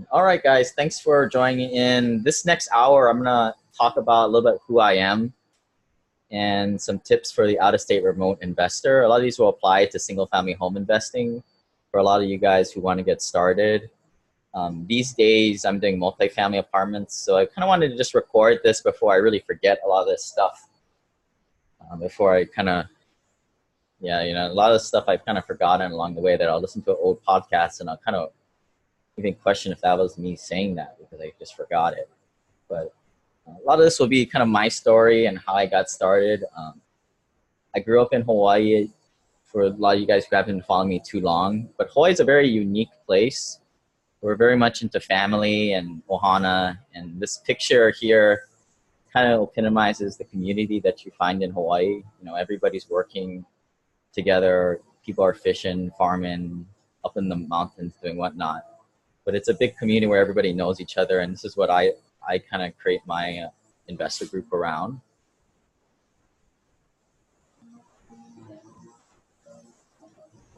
All right, guys, thanks for joining in. This next hour, I'm going to talk about a little bit who I am and some tips for the out-of-state remote investor. A lot of these will apply to single-family home investing for a lot of you guys who want to get started. These days, I'm doing multifamily apartments, so I kind of wanted to just record this before I really forget a lot of this stuff. Before I kind of, a lot of stuff I've kind of forgotten along the way that I'll listen to old podcasts and I'll kind of even question if that was me saying that because I just forgot it. But a lot of this will be kind of my story and how I got started. I grew up in Hawaii. For a lot of you guys who haven't been following me too long, but Hawaii is a very unique place. We're very much into family and ohana, and this picture here kind of epitomizes the community that you find in Hawaii. Everybody's working together. People are fishing, farming, up in the mountains doing whatnot. But it's a big community where everybody knows each other, and this is what I kind of create my investor group around.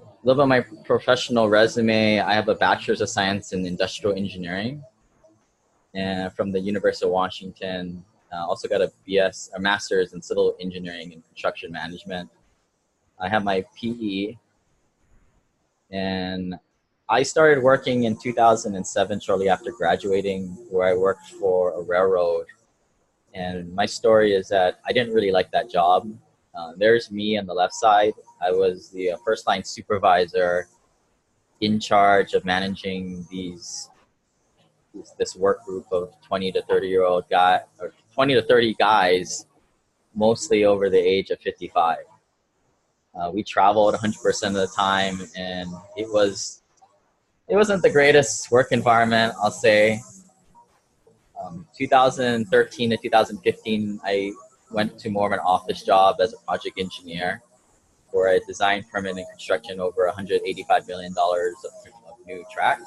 A little bit of my professional resume. I have a bachelor's of science in industrial engineering and from the University of Washington. Also got a master's in civil engineering and construction management. I have my PE, and I started working in 2007 shortly after graduating, where I worked for a railroad. And my story is that I didn't really like that job. There's me on the left side. I was the first line supervisor in charge of managing this work group of 20 to 30-year-old guy, or 20 to 30 guys, mostly over the age of 55. We traveled 100% of the time, and it wasn't the greatest work environment, I'll say. 2013 to 2015, I went to more of an office job as a project engineer, where I designed, permitted, and construction over $185 million of new track.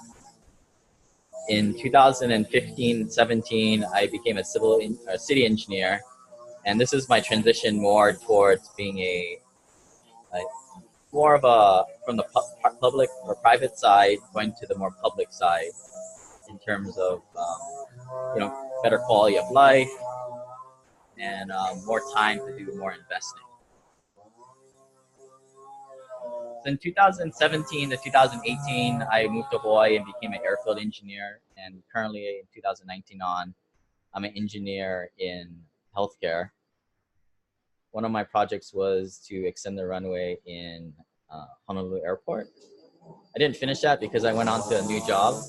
In 2015-17, I became a city engineer, and this is my transition more towards being more of a, from the public or private side, going to the more public side in terms of better quality of life and more time to do more investing. So in 2017 to 2018, I moved to Hawaii and became an airfield engineer. And currently in 2019 on, I'm an engineer in healthcare. One of my projects was to extend the runway in Honolulu Airport. I didn't finish that because I went on to a new job.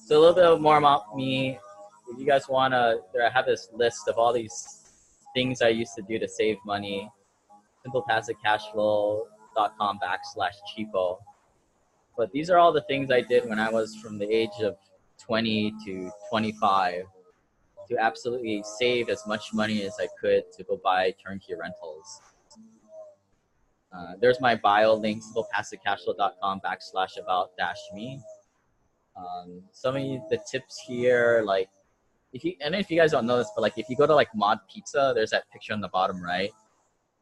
So a little bit more about me. If you guys want to, I have this list of all these things I used to do to save money. SimplePassiveCashflow.com/cheapo. But these are all the things I did when I was from the age of 20 to 25 to absolutely save as much money as I could to go buy turnkey rentals. There's my bio link, SimplePassiveCashflow.com/about-me. Some of the tips here, like if you guys don't know this, but like if you go to like Mod Pizza, there's that picture on the bottom right.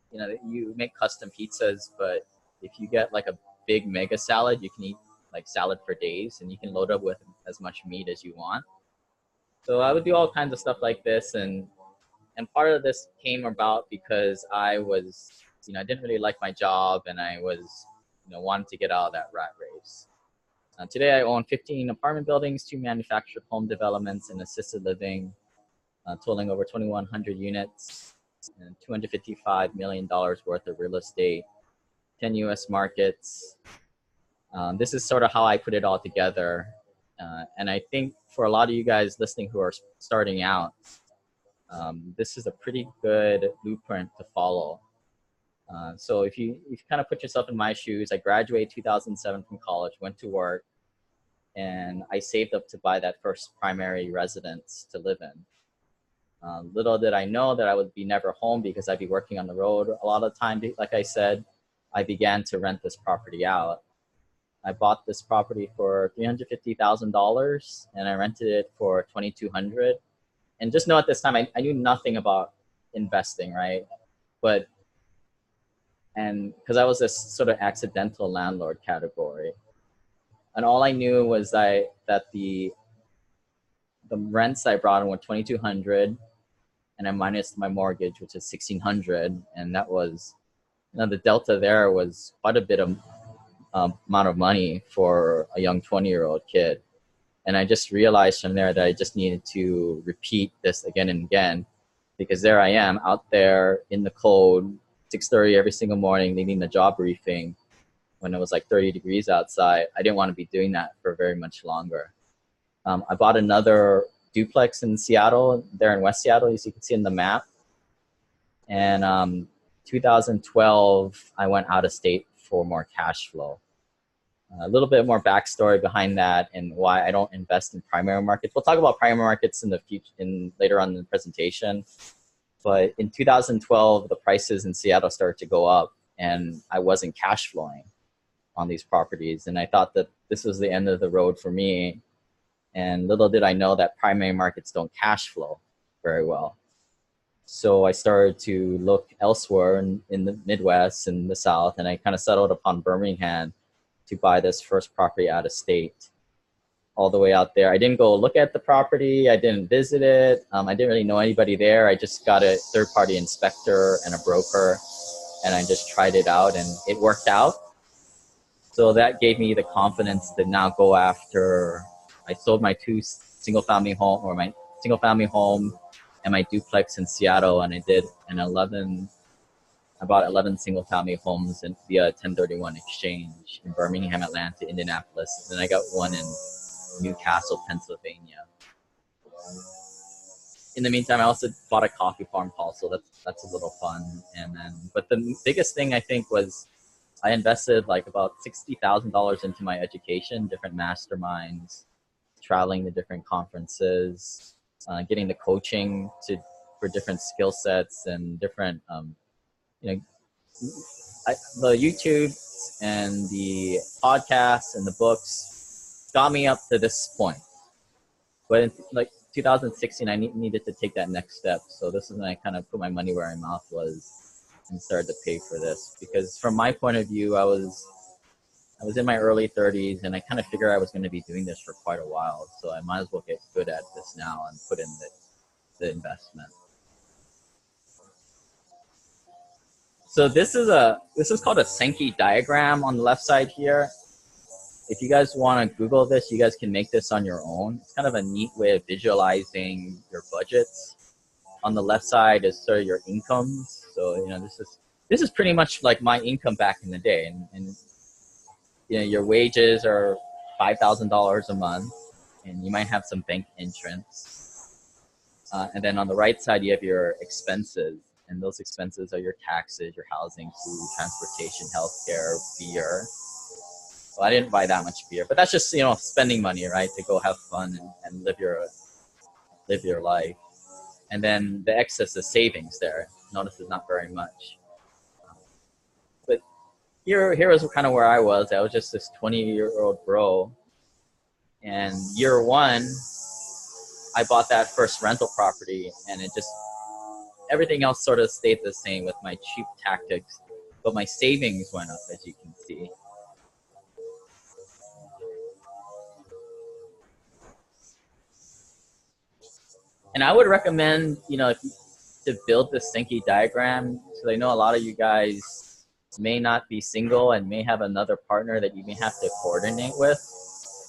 You make custom pizzas, but if you get like a big mega salad, you can eat like salad for days, and you can load up with as much meat as you want. So I would do all kinds of stuff like this, and part of this came about because I was, I didn't really like my job, and I was, wanted to get out of that rat race. Today I own 15 apartment buildings, 2 manufactured home developments, and assisted living, totaling over 2,100 units and $255 million worth of real estate, 10 U.S. markets. This is sort of how I put it all together. And I think for a lot of you guys listening who are starting out, this is a pretty good blueprint to follow. So if you kind of put yourself in my shoes, I graduated 2007 from college, went to work, and I saved up to buy that first primary residence to live in. Little did I know that I would be never home because I'd be working on the road a lot of the time. Like I said, I began to rent this property out. I bought this property for $350,000 and I rented it for $2,200. And just know at this time, I knew nothing about investing, right? And because I was this sort of accidental landlord category. And all I knew was that the rents I brought in were $2,200, and I minus my mortgage, which is $1,600, and that was, the delta there was quite a bit of amount of money for a young 20-year-old kid. And I just realized from there that I just needed to repeat this again and again, because there I am out there in the cold, 6:30 every single morning, needing a job briefing when it was like 30 degrees outside. I didn't want to be doing that for very much longer. I bought another duplex in Seattle, there in West Seattle, as you can see in the map. And 2012, I went out of state for more cash flow. A little bit more backstory behind that and why I don't invest in primary markets. We'll talk about primary markets in the future, later on in the presentation. But in 2012, the prices in Seattle started to go up, and I wasn't cash flowing on these properties. And I thought that this was the end of the road for me. And little did I know that primary markets don't cash flow very well. So I started to look elsewhere in the Midwest and the South, and I kind of settled upon Birmingham to buy this first property out of state, all the way out there. I didn't go look at the property. I didn't visit it. I didn't really know anybody there. I just got a third-party inspector and a broker, and I just tried it out, and it worked out. So that gave me the confidence to now go after. I sold my single-family home and my duplex in Seattle, and I did about 11 single-family homes via 1031 exchange in Birmingham, Atlanta, Indianapolis. And I got one in Newcastle, Pennsylvania. In the meantime, I also bought a coffee farm also. That's a little fun. But the biggest thing I think was I invested like about $60,000 into my education, different masterminds, traveling to different conferences, getting the coaching for different skill sets and different, the YouTube and the podcasts and the books got me up to this point. But in like 2016, I needed to take that next step. So this is when I kind of put my money where my mouth was and started to pay for this. Because from my point of view, I was in my early 30s, and I kind of figured I was going to be doing this for quite a while. So I might as well get good at this now and put in the investment. So this is called a Sankey diagram on the left side here. If you guys want to Google this, you guys can make this on your own. It's kind of a neat way of visualizing your budgets. On the left side is sort of your incomes. So this is pretty much like my income back in the day, and your wages are $5,000 a month, and you might have some bank entrance. And then on the right side, you have your expenses. And those expenses are your taxes, your housing, food, transportation, healthcare, beer. Well, I didn't buy that much beer, but that's just, spending money, right? To go have fun and live your life. And then the excess is savings there. Notice it's not very much. But here is kind of where I was. I was just this 20-year-old bro. And year one, I bought that first rental property, and everything else sort of stayed the same with my cheap tactics, but my savings went up, as you can see. And I would recommend, to build the Sankey diagram, because I know a lot of you guys may not be single and may have another partner that you may have to coordinate with,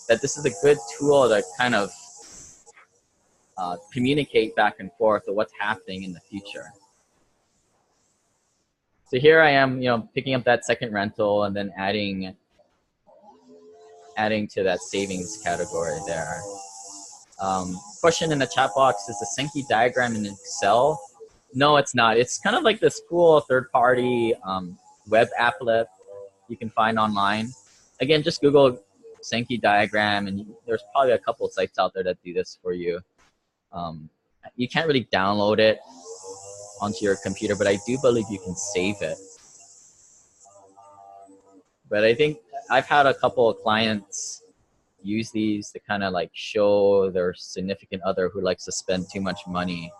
that this is a good tool to kind of communicate back and forth of what's happening in the future. So here I am, picking up that second rental and then adding to that savings category there. Question in the chat box, is the Sankey diagram in Excel? No, it's not. It's kind of like this cool third-party web applet you can find online. Again, just Google Sankey diagram, and there's probably a couple of sites out there that do this for you. You can't really download it onto your computer, but I do believe you can save it. But I think I've had a couple of clients use these to kind of like show their significant other who likes to spend too much money.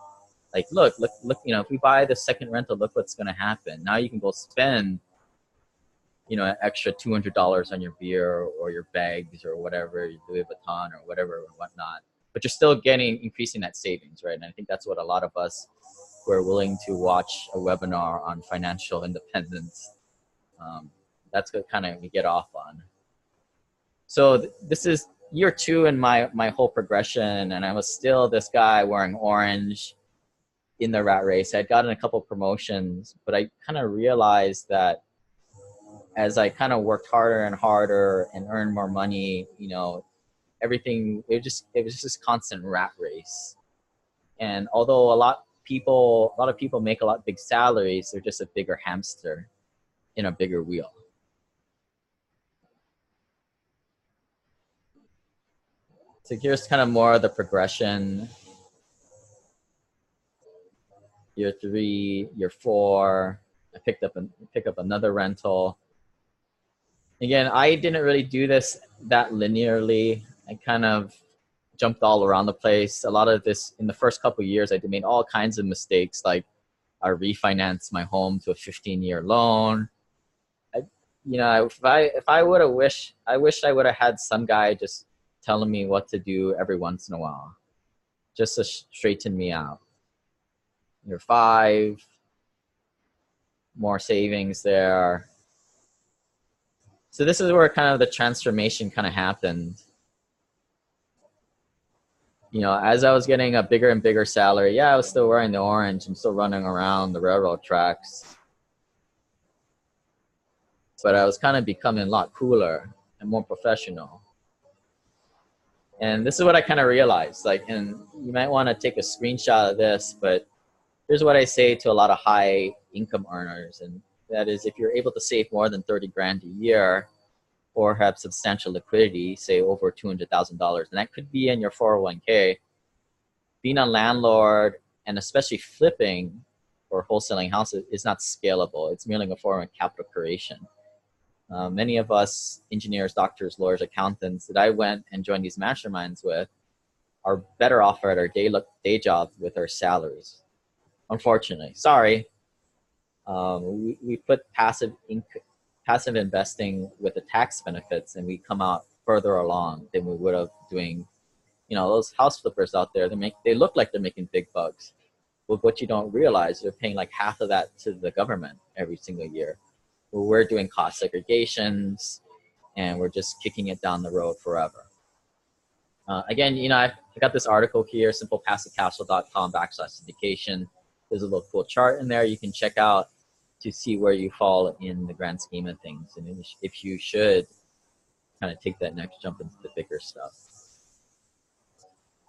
Like, look, you know, if we buy the second rental, look what's going to happen. Now you can go spend, you know, an extra $200 on your beer or your bags or whatever, your Louis Vuitton or whatever or whatnot. But you're still increasing that savings, right? And I think that's what a lot of us who are willing to watch a webinar on financial independence, that's what kind of we get off on. So this is year 2 in my whole progression, and I was still this guy wearing orange in the rat race. I'd gotten a couple promotions, but I kind of realized that as I kind of worked harder and harder and earned more money, you know, everything, it was just this constant rat race. And although a lot of people make a lot of big salaries, they're just a bigger hamster in a bigger wheel. So here's kind of more of the progression. Year 3, year 4, I picked up another rental. Again, I didn't really do this that linearly. I kind of jumped all around the place. A lot of this, in the first couple of years, I made all kinds of mistakes. Like I refinanced my home to a 15-year loan. You know, if I would have I wish I would have had some guy just telling me what to do every once in a while, just to straighten me out. Year 5, more savings there. So this is where kind of the transformation kind of happened. You know, as I was getting a bigger and bigger salary, yeah, I was still wearing the orange. I'm still running around the railroad tracks. But I was kind of becoming a lot cooler and more professional. And this is what I kind of realized. Like, and you might want to take a screenshot of this, but here's what I say to a lot of high income earners. And that is, if you're able to save more than 30 grand a year or have substantial liquidity, say over $200,000, and that could be in your 401k, being a landlord and especially flipping or wholesaling houses is not scalable. It's merely a form of capital creation. Many of us engineers, doctors, lawyers, accountants that I went and joined these masterminds with are better off at our day jobs with our salaries. Unfortunately, sorry. We put passive investing with the tax benefits, and we come out further along than we would have doing, you know, those house flippers out there. They look like they're making big bucks. But what you don't realize, they're paying like half of that to the government every single year. We're doing cost segregations, and we're just kicking it down the road forever. Again, you know, I got this article here, SimplePassiveCashflow.com/syndication. There's a little cool chart in there you can check out to see where you fall in the grand scheme of things, and if you should kind of take that next jump into the bigger stuff.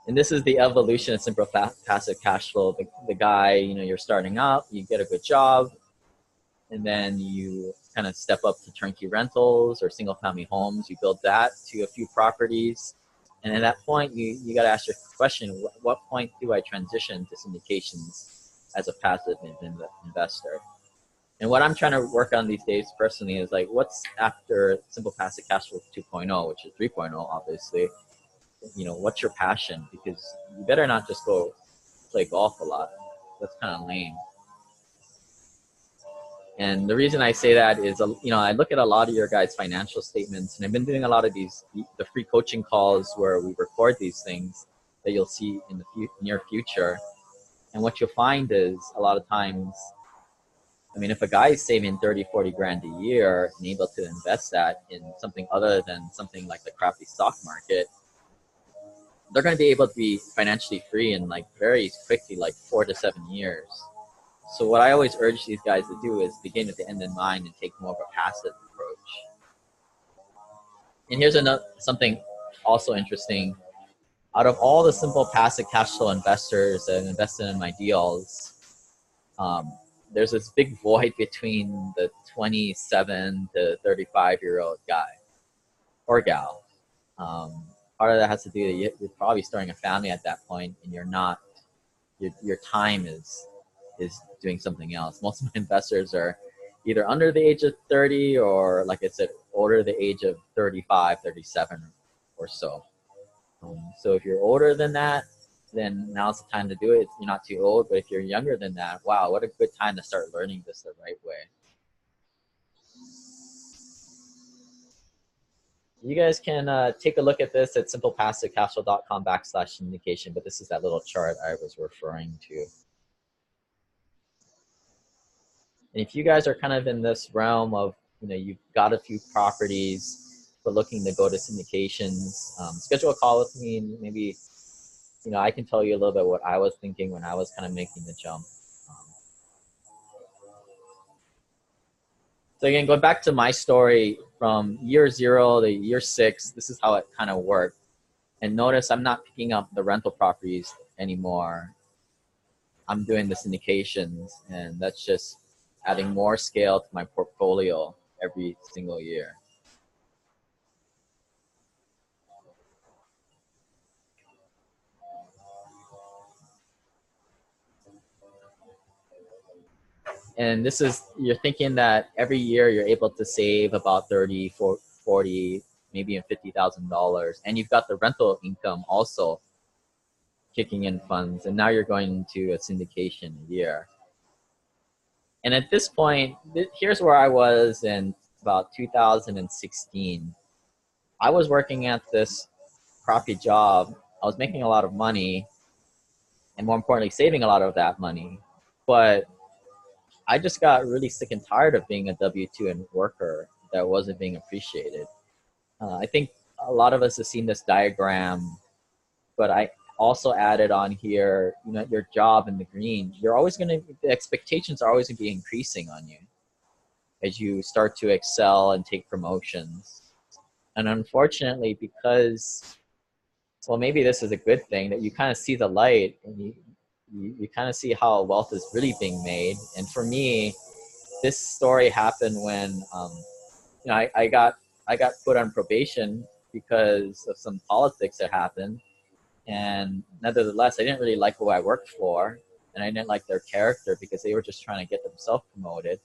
And this is the evolution of Simple Passive Cash Flow. The guy, you know, you're starting out, you get a good job, and then you kind of step up to turnkey rentals or single family homes. You build that to a few properties. And at that point, you got to ask your question, what point do I transition to syndications as a passive investor? And what I'm trying to work on these days personally is like, what's after Simple Passive Cashflow 2.0, which is 3.0, obviously. You know, what's your passion? Because you better not just go play golf a lot. That's kind of lame. And the reason I say that is, you know, I look at a lot of your guys' financial statements, and I've been doing a lot of the free coaching calls where we record these things that you'll see in the near future. And what you'll find is a lot of times, I mean, if a guy is saving 30, 40 grand a year and able to invest that in something other than something like the crappy stock market, they're going to be able to be financially free in like very quickly, like 4 to 7 years. So what I always urge these guys to do is begin with the end in mind and take more of a passive approach. And here's something also interesting. Out of all the simple passive cash flow investors that have invested in my deals, there's this big void between the 27 to 35-year-old guy or gal. Part of that has to do with you're probably starting a family at that point, and you're not. Your time is doing something else. Most of my investors are either under the age of 30 or, like I said, older the age of 35, 37 or so. So if you're older than that, then now's the time to do it. You're not too old, but if you're younger than that, wow, what a good time to start learning this the right way. You guys can take a look at this at simplepassivecashflow.com/syndication, but this is that little chart I was referring to. And if you guys are kind of in this realm of, you've got a few properties, but looking to go to syndications, schedule a call with me, and maybe, I can tell you a little bit what I was thinking when I was kind of making the jump. So again, going back to my story from year 0 to year 6, this is how it kind of worked. And notice I'm not picking up the rental properties anymore. I'm doing the syndications, and that's just adding more scale to my portfolio every single year. And this is, you're thinking that every year you're able to save about 30, 40, maybe even $50,000. And you've got the rental income also kicking in funds. And now you're going into a syndication year. And at this point, here's where I was in about 2016. I was working at this crappy job. I was making a lot of money, and more importantly, saving a lot of that money. But I just got really sick and tired of being a W-2 and worker that wasn't being appreciated. I think a lot of us have seen this diagram, but I also added on here, your job in the green. You're always the expectations are always going to be increasing on you as you start to excel and take promotions. And unfortunately, because, well, maybe this is a good thing that you kind of see the light, and you kind of see how wealth is really being made. And for me, this story happened when I got put on probation because of some politics that happened. And nevertheless, I didn't really like who I worked for, and I didn't like their character because they were just trying to get themselves promoted.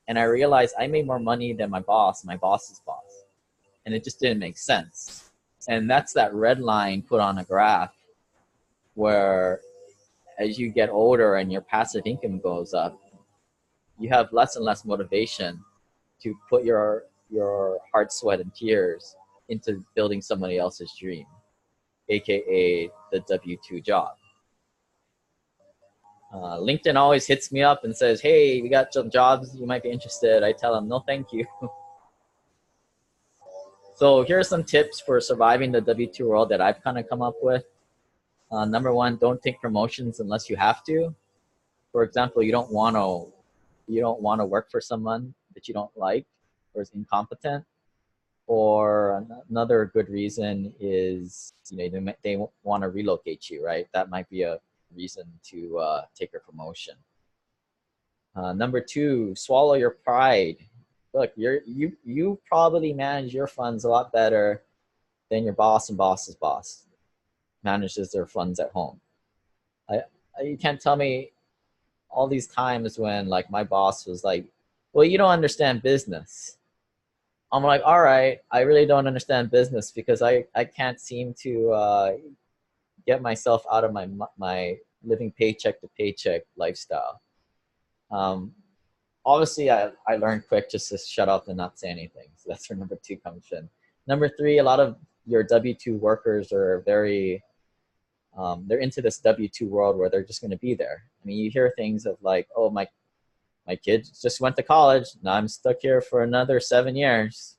And I realized I made more money than my boss's boss. And it just didn't make sense. And that's that red line put on a graph where as you get older and your passive income goes up, you have less and less motivation to put your heart, sweat, and tears into building somebody else's dream, aka the W-2 job. LinkedIn always hits me up and says, hey, we got some jobs, you might be interested. I tell them, no, thank you. So here are some tips for surviving the W-2 world that I've kind of come up with. Number 1, don't take promotions unless you have to. For example, you don't want to work for someone that you don't like or is incompetent. Or another good reason is, they want to relocate you, right? That might be a reason to take a promotion. Number 2, swallow your pride. Look, you probably manage your funds a lot better than your boss and boss's boss manages their funds at home. You can't tell me all these times when like my boss was like, well, you don't understand business. I'm like, all right, I really don't understand business because I can't seem to get myself out of my living paycheck to paycheck lifestyle. Obviously, I learned quick just to shut up and not say anything. So that's where number 2 comes in. Number 3, a lot of your W-2 workers are very, they're into this W-2 world where they're just going to be there. I mean, you hear things of like, oh, my kid just went to college. Now I'm stuck here for another 7 years.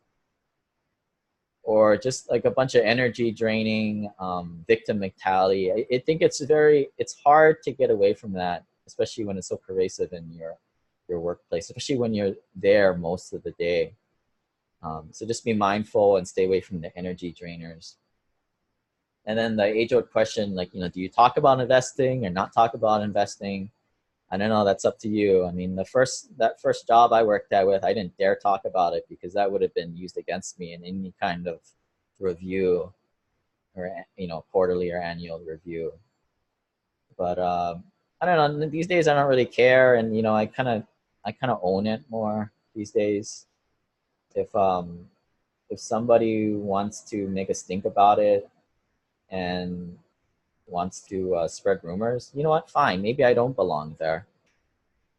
Or just like a bunch of energy draining victim mentality. I think it's hard to get away from that, especially when it's so pervasive in your workplace, especially when you're there most of the day. So just be mindful and stay away from the energy drainers. And then the age-old question, like, do you talk about investing or not talk about investing? I don't know, that's up to you. I mean, that first job I worked at with, I didn't dare talk about it because that would have been used against me in any kind of review or, quarterly or annual review. But I don't know, these days I don't really care. And, I kind of own it more these days. If if somebody wants to make us think about it and wants to spread rumors, you know what? Fine. Maybe I don't belong there.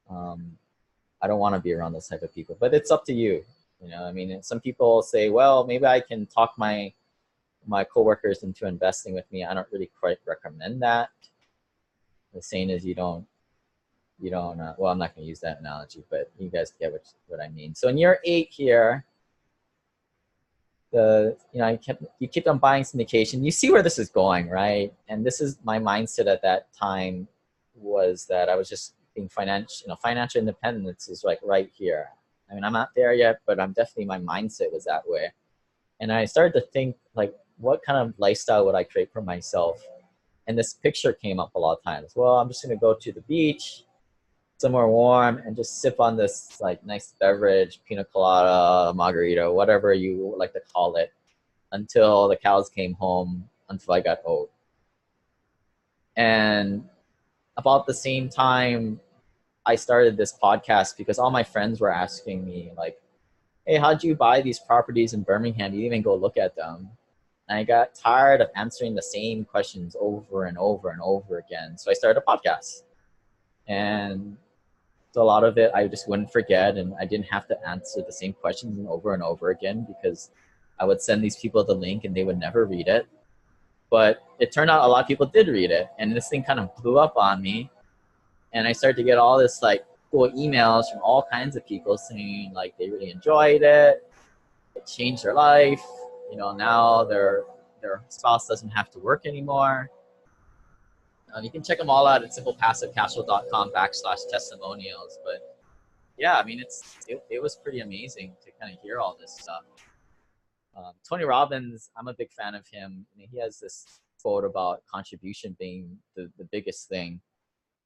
I don't want to be around those type of people, but it's up to you. You know, I mean, some people say, well, maybe I can talk my coworkers into investing with me. I don't really quite recommend that. The saying is you don't, well, I'm not going to use that analogy, but you guys get what I mean. So in year 8 here, you keep on buying syndication. You see where this is going, right? And this is my mindset at that time, was that I was just being financial independence is like right here. I mean, I'm not there yet, but I'm definitely, my mindset was that way. And I started to think, like, what kind of lifestyle would I create for myself? And this picture came up a lot of times. Well, I'm just going to go to the beach, somewhere warm, and just sip on this like nice beverage, pina colada, margarita, whatever you like to call it, until the cows came home, until I got old. And about the same time, I started this podcast because all my friends were asking me, like, hey, how'd you buy these properties in Birmingham? You didn't even go look at them. And I got tired of answering the same questions over and over and over again. So I started a podcast. And so a lot of it I just wouldn't forget, and I didn't have to answer the same questions over and over again, because I would send these people the link and they would never read it. But it turned out a lot of people did read it, and this thing kind of blew up on me. And I started to get all this like cool emails from all kinds of people saying like they really enjoyed it, it changed their life. You know, now their spouse doesn't have to work anymore. You can check them all out at SimplePassiveCashflow.com/testimonials. But yeah, I mean, it was pretty amazing to kind of hear all this stuff. Tony Robbins, I'm a big fan of him. I mean, he has this quote about contribution being the biggest thing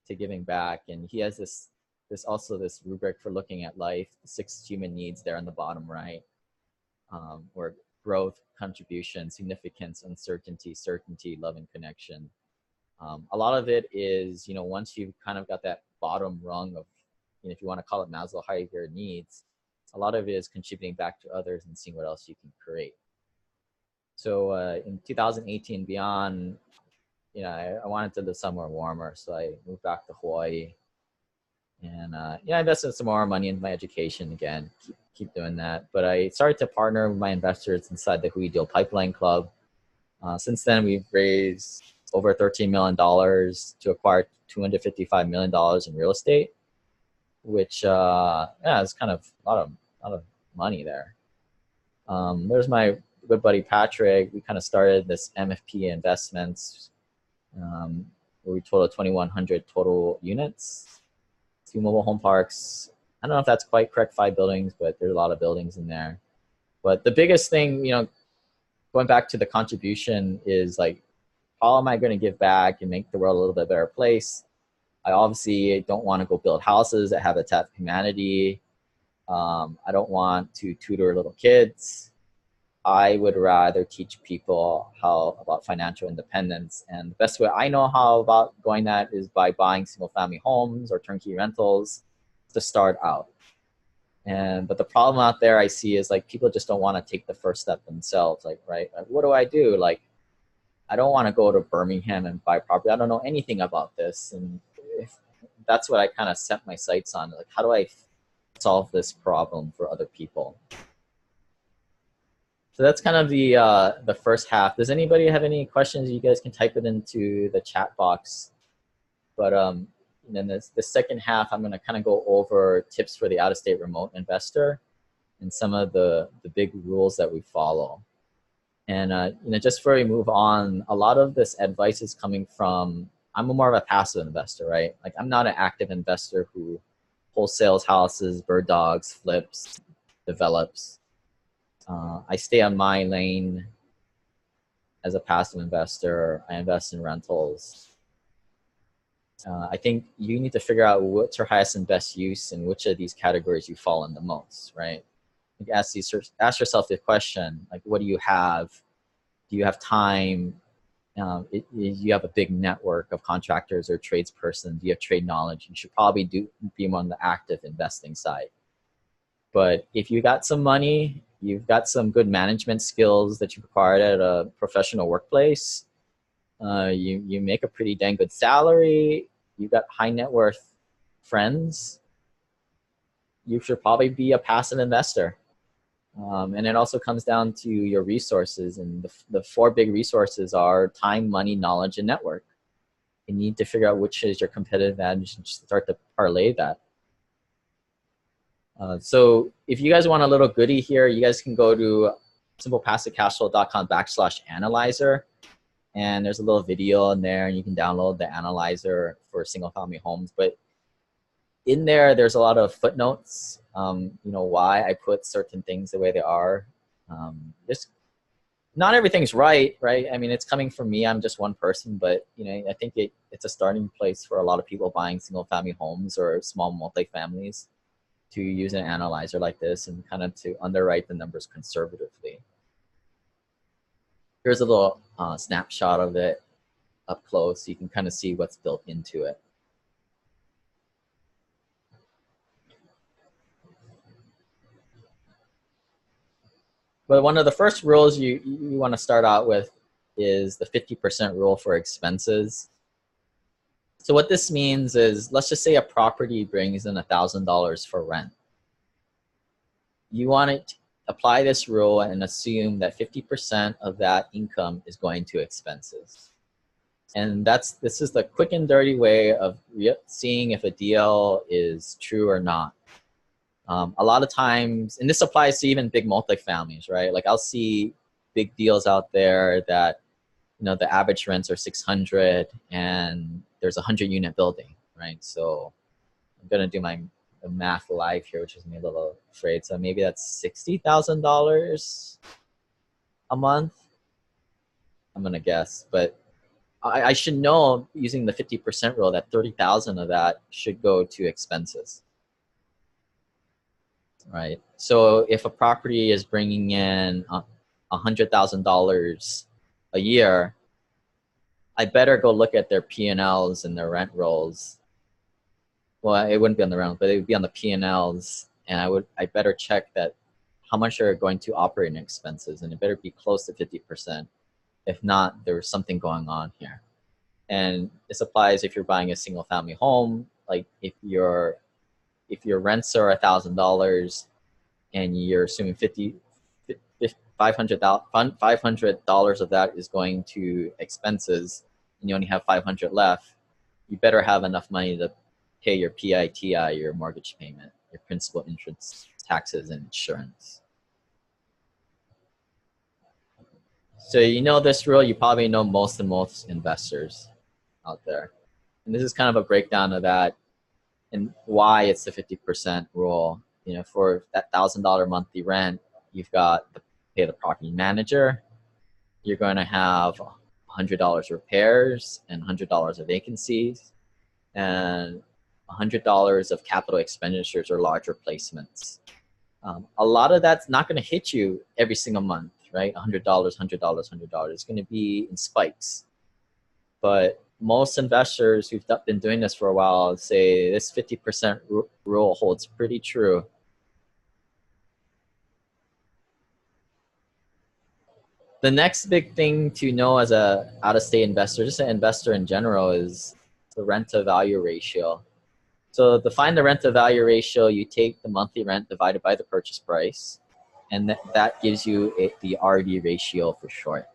to giving back, and he has this rubric for looking at life, the 6 human needs there on the bottom right, where growth, contribution, significance, uncertainty, certainty, love, and connection. A lot of it is, once you've kind of got that bottom rung of, if you want to call it Maslow hierarchy needs, a lot of it is contributing back to others and seeing what else you can create. So in 2018 beyond, I wanted to live somewhere warmer, so I moved back to Hawaii, and I invested some more money into my education again. Keep doing that, but I started to partner with my investors inside the Hui Deal Pipeline Club. Since then, we've raised over $13 million to acquire $255 million in real estate, which is kind of a lot of money there. There's my good buddy Patrick. We kind of started this MFP Investments, where we total 2,100 total units, 2 mobile home parks. I don't know if that's quite correct, 5 buildings, but there's a lot of buildings in there. But the biggest thing, going back to the contribution, is like, how am I going to give back and make the world a little bit better place? I obviously don't want to go build houses at Habitat for Humanity. I don't want to tutor little kids. I would rather teach people about financial independence. And the best way I know how about going that is by buying single family homes or turnkey rentals to start out. But the problem out there I see is like people just don't want to take the first step themselves. Like, right, what do I do? Like, I don't want to go to Birmingham and buy property. I don't know anything about this. And that's what I kind of set my sights on. Like, how do I solve this problem for other people? So that's kind of the first half. Does anybody have any questions? You guys can type it into the chat box. But then the second half, I'm going to kind of go over tips for the out-of-state remote investor and some of the big rules that we follow. And just before we move on, a lot of this advice is coming from, I'm more of a passive investor, right? Like, I'm not an active investor who wholesales houses, bird dogs, flips, develops. I stay on my lane as a passive investor. I invest in rentals. I think you need to figure out what's your highest and best use and which of these categories you fall in the most, right? Like, ask yourself the question, like, what do you have? Do you have time? You have a big network of contractors or tradespersons. Do you have trade knowledge? You should probably be more on the active investing side. But if you got some money You've got some good management skills that you've acquired at a professional workplace. You make a pretty dang good salary. You've got high net worth friends. You should probably be a passive investor. And it also comes down to your resources. And the four big resources are time, money, knowledge, and network. You need to figure out which is your competitive advantage and start to parlay that. So if you guys want a little goodie here, you guys can go to SimplePassiveCashflow.com/analyzer. And there's a little video in there, and you can download the analyzer for single family homes. But in there, there's a lot of footnotes, you know, why I put certain things the way they are. Just not everything's right? I mean, it's coming from me. I'm just one person, but you know, I think it's a starting place for a lot of people buying single family homes or small multifamilies to use an analyzer like this and kind of to underwrite the numbers conservatively. Here's a little snapshot of it up close, so you can kind of see what's built into it. But one of the first rules you want to start out with is the 50% rule for expenses. So what this means is, let's just say a property brings in $1,000 for rent. You want to apply this rule and assume that 50% of that income is going to expenses. And this is the quick and dirty way of seeing if a deal is true or not. A lot of times, and this applies to even big multifamilies, right? Like I'll see big deals out there that, you know, the average rents are $600 and there's a 100-unit building, right? So I'm gonna do my math live here, which is me a little afraid. So maybe that's $60,000 a month. I'm gonna guess, but I should know using the 50% rule that 30,000 of that should go to expenses, right? So if a property is bringing in $100,000 a year, I better go look at their P&Ls and their rent rolls. Well, it wouldn't be on the rent, but it would be on the P&Ls, and I better check that how much are going to operating expenses, and it better be close to 50%. If not, there's something going on here. And this applies if you're buying a single family home. Like if your rents are $1,000 and you're assuming $500 of that is going to expenses, and you only have $500 left, you better have enough money to pay your PITI, your mortgage payment, your principal, interest, taxes, and insurance. So you know this rule, you probably know most investors out there. And this is kind of a breakdown of that and why it's the 50% rule. You know, for that $1,000 monthly rent, you've got to pay the property manager. You're going to have $100 repairs and $100 of vacancies and $100 of capital expenditures or large replacements. A lot of that's not going to hit you every single month, right? $100, $100, $100. It's going to be in spikes. But most investors who've been doing this for a while say this 50% rule holds pretty true. The next big thing to know as a out-of-state investor, just an investor in general, is the rent-to-value ratio. So to find the rent-to-value ratio, you take the monthly rent divided by the purchase price, and that gives you the RD ratio for short.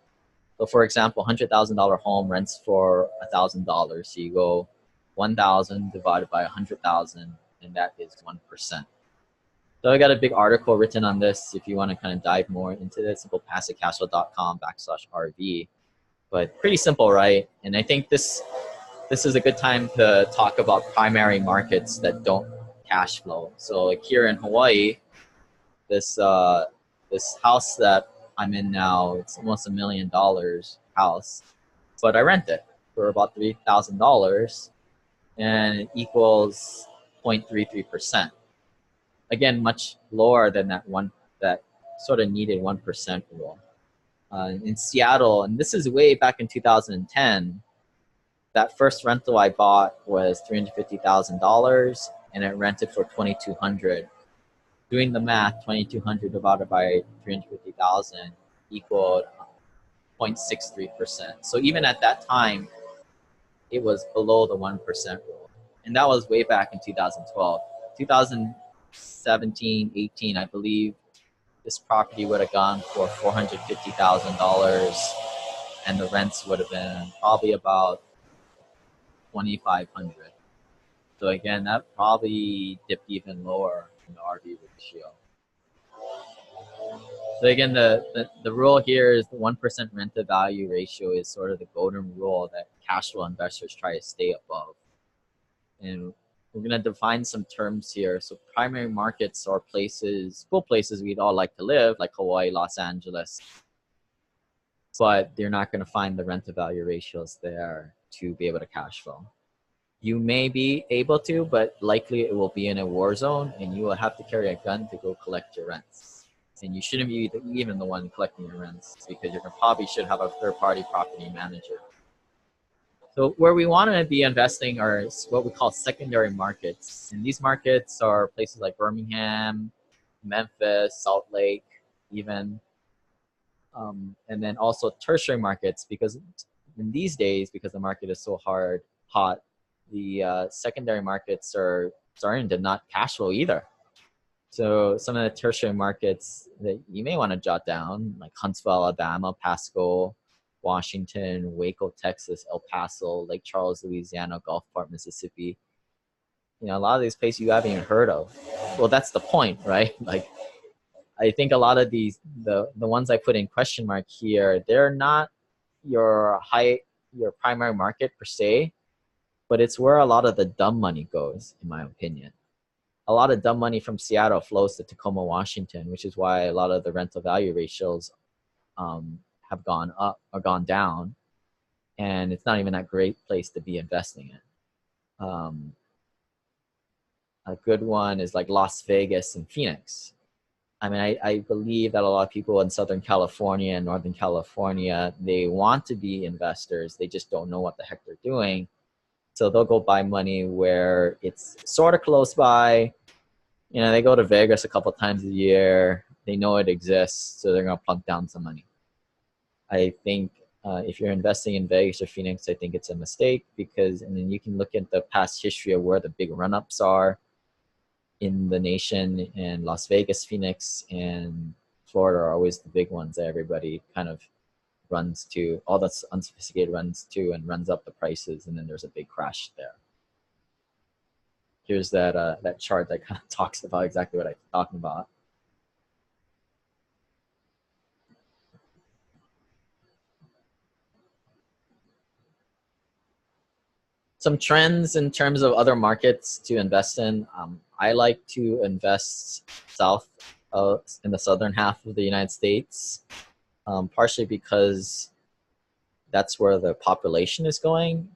So for example, $100,000 home rents for $1,000. So you go 1,000 divided by 100,000, and that is 1%. So I got a big article written on this if you want to kind of dive more into this, SimplePassiveCashflow.com/RV. But pretty simple, right? And I think this is a good time to talk about primary markets that don't cash flow. So like here in Hawaii, this house that I'm in now, it's almost $1 million house, but I rent it for about $3,000 and it equals 0.33%. Again, much lower than that sort of needed 1% rule. In Seattle, and this is way back in 2010, that first rental I bought was $350,000 and it rented for $2,200. doing the math, 2,200 divided by 350,000 equaled 0.63%. So even at that time, it was below the 1% rule. And that was way back in 2012. 2017, 18, I believe this property would have gone for $450,000 and the rents would have been probably about 2,500. So again, that probably dipped even lower in the RV ratio. So again, the rule here is the 1% rent to value ratio is sort of the golden rule that cash flow investors try to stay above. And we're going to define some terms here. So primary markets are places, cool places we'd all like to live, like Hawaii, Los Angeles. But they're not going to find the rent to value ratios there to be able to cash flow. You may be able to, but likely it will be in a war zone and you will have to carry a gun to go collect your rents. And you shouldn't be even the one collecting your rents because you probably should have a third-party property manager. So where we want to be investing are what we call secondary markets. And these markets are places like Birmingham, Memphis, Salt Lake, even. And then also tertiary markets, because in these days, because the market is so hot, the secondary markets are starting to not cash flow either. So some of the tertiary markets that you may want to jot down, like Huntsville, Alabama, Pasco, Washington, Waco, Texas, El Paso, Lake Charles, Louisiana, Gulfport, Mississippi. You know, a lot of these places you haven't even heard of. Well, that's the point, right? Like, I think a lot of these, the ones I put in question mark here, they're not your primary market per se, but it's where a lot of the dumb money goes, in my opinion. A lot of dumb money from Seattle flows to Tacoma, Washington, which is why a lot of the rental value ratios have gone up or gone down, and it's not even that great place to be investing in. A good one is like Las Vegas and Phoenix. I mean, I believe that a lot of people in Southern California and Northern California, they want to be investors. They just don't know what the heck they're doing. So they'll go buy money where it's sort of close by. You know, they go to Vegas a couple times a year. They know it exists, so they're going to plunk down some money. I think if you're investing in Vegas or Phoenix, I think it's a mistake because, and then you can look at the past history of where the big run-ups are in the nation, and Las Vegas, Phoenix, and Florida are always the big ones that everybody kind of runs to, all the unsophisticated runs to and runs up the prices, and then there's a big crash there. Here's that chart that kind of talks about exactly what I'm talking about. Some trends in terms of other markets to invest in. I like to invest south in the southern half of the United States, partially because that's where the population is going.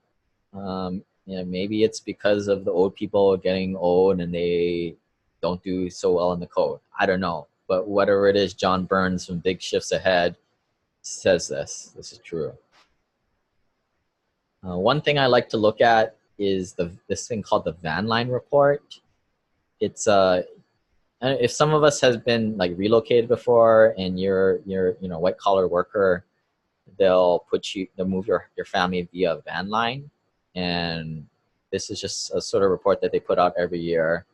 You know, maybe it's because of the old people getting old and they don't do so well in the code. I don't know. But whatever it is, John Burns from Big Shifts Ahead says this. This is true. One thing I like to look at is this thing called the van line report. It's if some of us has been like relocated before and you're white collar worker, they'll move your family via van line, and this is just a sort of report that they put out every year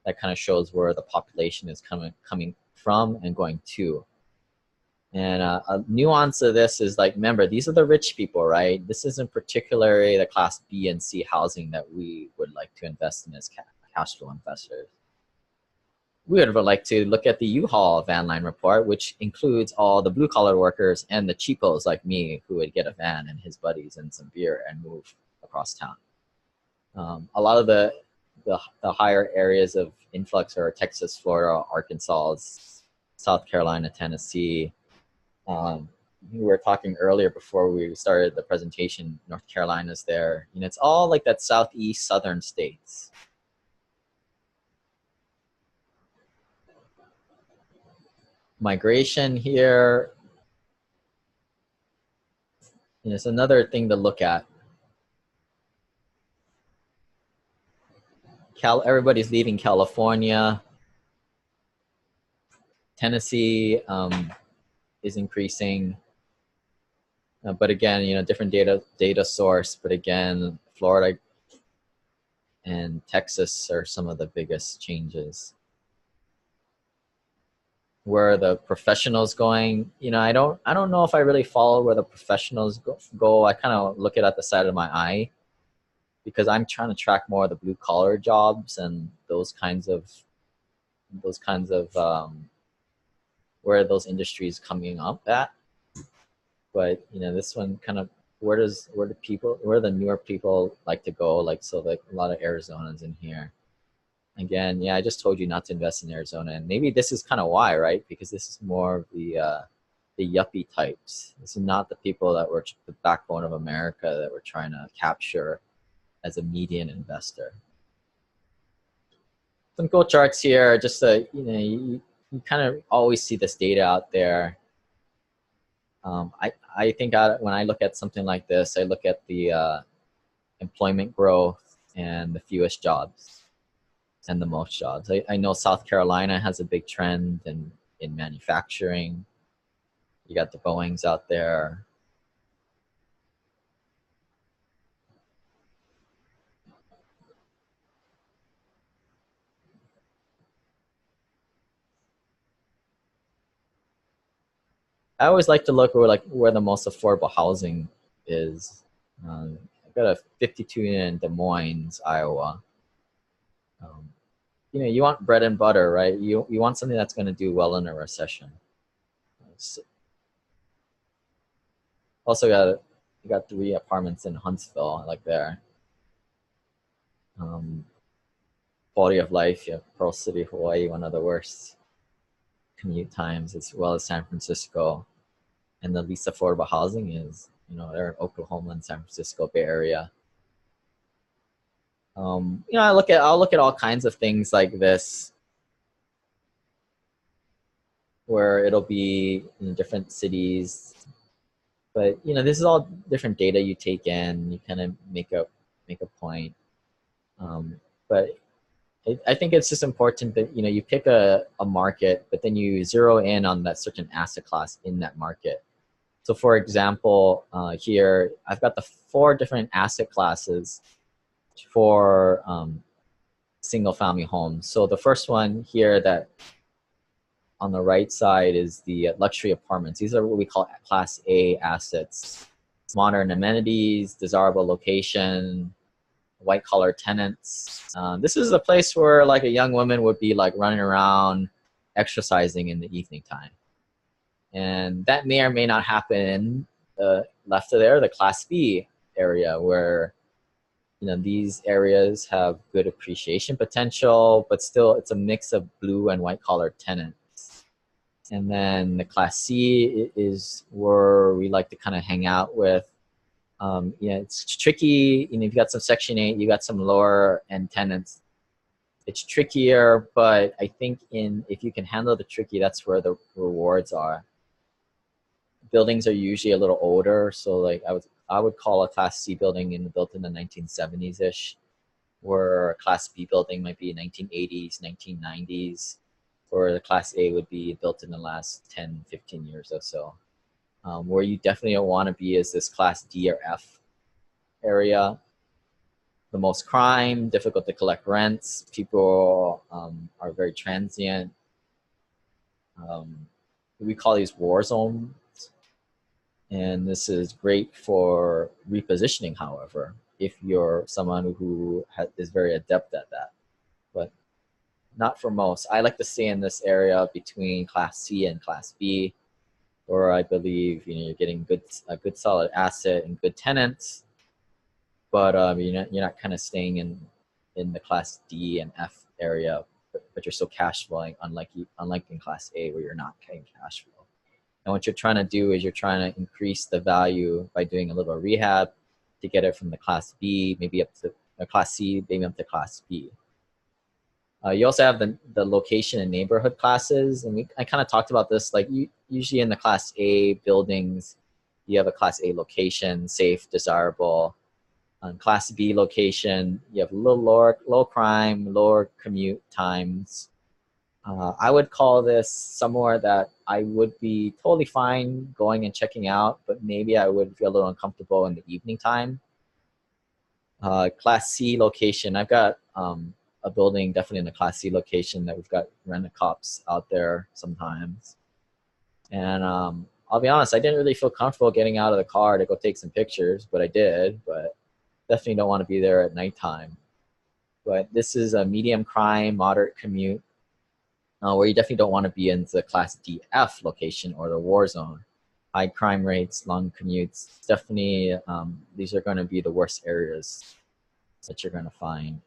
that kind of shows where the population is coming from and going to. And a nuance of this is like, remember, these are the rich people, right? This isn't particularly the class B and C housing that we would like to invest in as cash flow investors. We would like to look at the U-Haul van line report, which includes all the blue collar workers and the cheapos like me who would get a van and his buddies and some beer and move across town. A lot of the higher areas of influx are Texas, Florida, Arkansas, South Carolina, Tennessee. We were talking earlier before we started the presentation, North Carolina's there. You know, it's all like that southeast southern states. Migration here, you know, it's another thing to look at. Everybody's leaving California. Tennessee is increasing. But again, you know, different data source. But again, Florida and Texas are some of the biggest changes. Where the professionals going, you know, I don't know if I really follow where the professionals go. I kind of look at the side of my eye, because I'm trying to track more of the blue collar jobs and those kinds of where those industries coming up at. But you know, this one kind of, where the newer people like to go, like, so like a lot of Arizonans in here. Again, yeah, I just told you not to invest in Arizona, and maybe this is kind of why, right? Because this is more of the yuppie types. This is not the people that were the backbone of America that we're trying to capture as a median investor. Some cool charts here, just so you know, you kind of always see this data out there. I think when I look at something like this, I look at the employment growth and the fewest jobs and the most jobs. I know South Carolina has a big trend in manufacturing. You got the Boeings out there. I always like to look where the most affordable housing is. I've got a 52 in Des Moines, Iowa. You know, you want bread and butter, right? You want something that's going to do well in a recession. Also got 3 apartments in Huntsville, like there. Quality of life, you have Pearl City, Hawaii, one of the worst commute times, as well as San Francisco. And the least affordable housing is, you know, they're in Oklahoma and San Francisco Bay Area. You know, I'll look at all kinds of things like this, where it'll be in different cities. But you know, this is all different data you take in. You kind of make a point. But I think it's just important that, you know, you pick a market, but then you zero in on that certain asset class in that market. So for example, here, I've got the 4 different asset classes for single family homes. So the first one here, that on the right side, is the luxury apartments. These are what we call Class A assets. Modern amenities, desirable location, white collar tenants. This is a place where like a young woman would be like running around exercising in the evening time. And that may or may not happen left of there, the Class B area, where, you know, these areas have good appreciation potential, but still it's a mix of blue and white collar tenants. And then the Class C is where we like to kind of hang out with. You know, it's tricky. You know, you've got some Section 8, you got some lower end tenants. It's trickier, but I think if you can handle the tricky, that's where the rewards are. Buildings are usually a little older, so like I would call a Class C building built in the 1970s-ish, where a Class B building might be 1980s, 1990s, or the Class A would be built in the last 10, 15 years or so. Where you definitely don't want to be is this Class D or F area. The most crime, difficult to collect rents, people are very transient. We call these war zones. And this is great for repositioning, however, if you're someone who is very adept at that. But not for most. I like to stay in this area between Class C and Class B, where I believe, you know, you're getting a good solid asset and good tenants, but you're not kind of staying in the Class D and F area, but you're still cash flowing, unlike in Class A, where you're not getting cash flow. And what you're trying to do is you're trying to increase the value by doing a little rehab to get it from the Class B, maybe up to Class C, maybe up to Class B. You also have the location and neighborhood classes, and I kind of talked about this. Like usually in the Class A buildings, you have a Class A location, safe, desirable. On Class B location, you have a little lower crime, lower commute times. I would call this somewhere that I would be totally fine going and checking out, but maybe I would feel a little uncomfortable in the evening time. Class C location. I've got a building definitely in a Class C location that we've got rent-a-cops out there sometimes. And I'll be honest, I didn't really feel comfortable getting out of the car to go take some pictures, but I did. But definitely don't want to be there at nighttime. But this is a medium crime, moderate commute, where you definitely don't want to be in the Class DF location or the war zone. High crime rates, long commutes. Definitely, these are going to be the worst areas that you're going to find.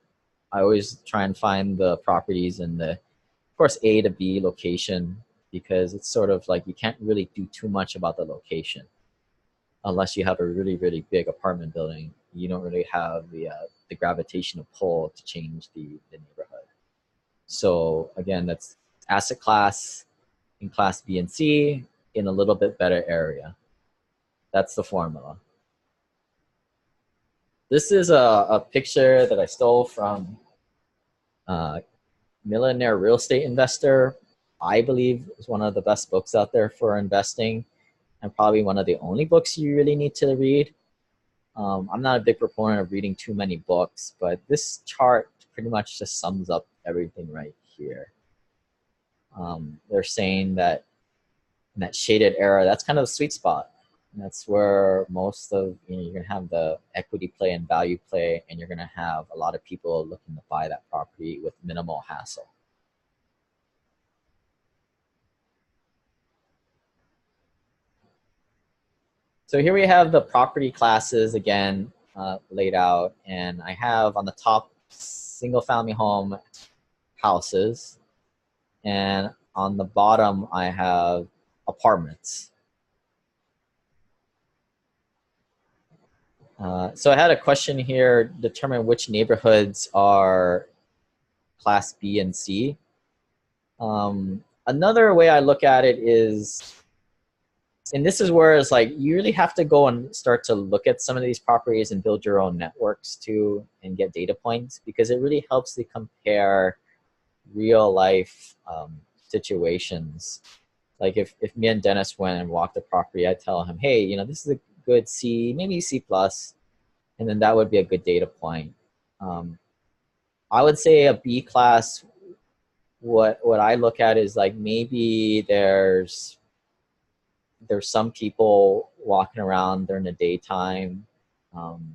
I always try and find the properties in the, of course, A to B location, because it's sort of like you can't really do too much about the location unless you have a really, really big apartment building. You don't really have the gravitational pull to change the neighborhood. So again, that's asset class in Class B and C in a little bit better area. That's the formula. This is a picture that I stole from Millionaire Real Estate Investor. I believe is one of the best books out there for investing, and probably one of the only books you really need to read. I'm not a big proponent of reading too many books, but this chart pretty much just sums up everything right here. They're saying that in that shaded area, that's kind of the sweet spot. And that's where most of, you're going to have the equity play and value play, and you're going to have a lot of people looking to buy that property with minimal hassle. So here we have the property classes again laid out, and I have on the top single family home houses, and on the bottom I have apartments. So I had a question here, determine which neighborhoods are Class B and C. Another way I look at it is, and this is where it's like you really have to go and start to look at some of these properties and build your own networks too and get data points, because it really helps to compare real life situations. Like if me and Dennis went and walked the property, I'd tell him, hey, this is a good C, maybe C plus, and then that would be a good data point. I would say a B class, what I look at is like maybe there's some people walking around during the daytime, and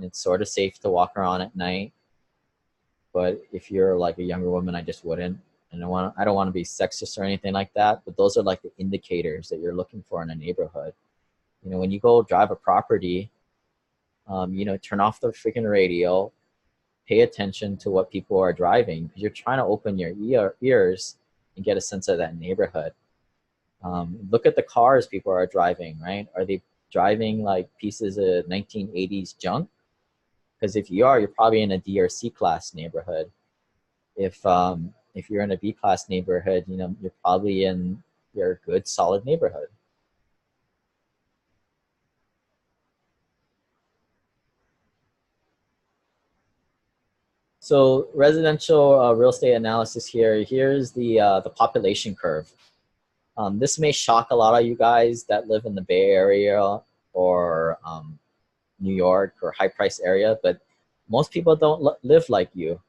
it's sort of safe to walk around at night. But if you're like a younger woman, I just wouldn't. And I don't want to be sexist or anything like that, but those are like the indicators that you're looking for in a neighborhood. When you go drive a property, turn off the freaking radio, pay attention to what people are driving, because you're trying to open your ears and get a sense of that neighborhood. Look at the cars people are driving, right? Are they driving like pieces of 1980s junk? Because if you are, you're probably in a D or C class neighborhood. If you're in a B class neighborhood, you're probably in your good, solid neighborhood. So residential real estate analysis here. Here's the population curve. This may shock a lot of you guys that live in the Bay Area or New York or high price area, but most people don't live like you.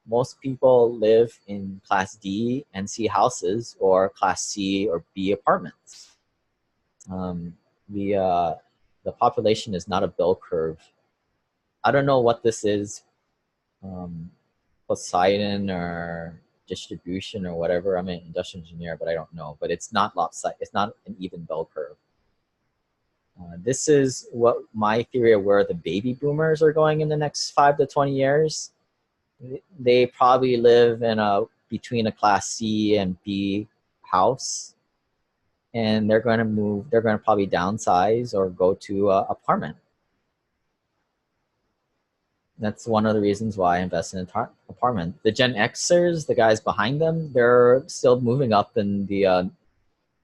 Most people live in Class D and C houses or Class C or B apartments. The population is not a bell curve. I don't know what this is, Poseidon or distribution or whatever. I'm an industrial engineer, but I don't know. But it's not lopsided. It's not an even bell curve. This is what my theory of where the baby boomers are going in the next 5 to 20 years. They probably live in between a Class C and B house, and they're going to move. They're going to probably downsize or go to an apartment. That's one of the reasons why I invest in an apartment. The Gen Xers, the guys behind them, they're still moving up in the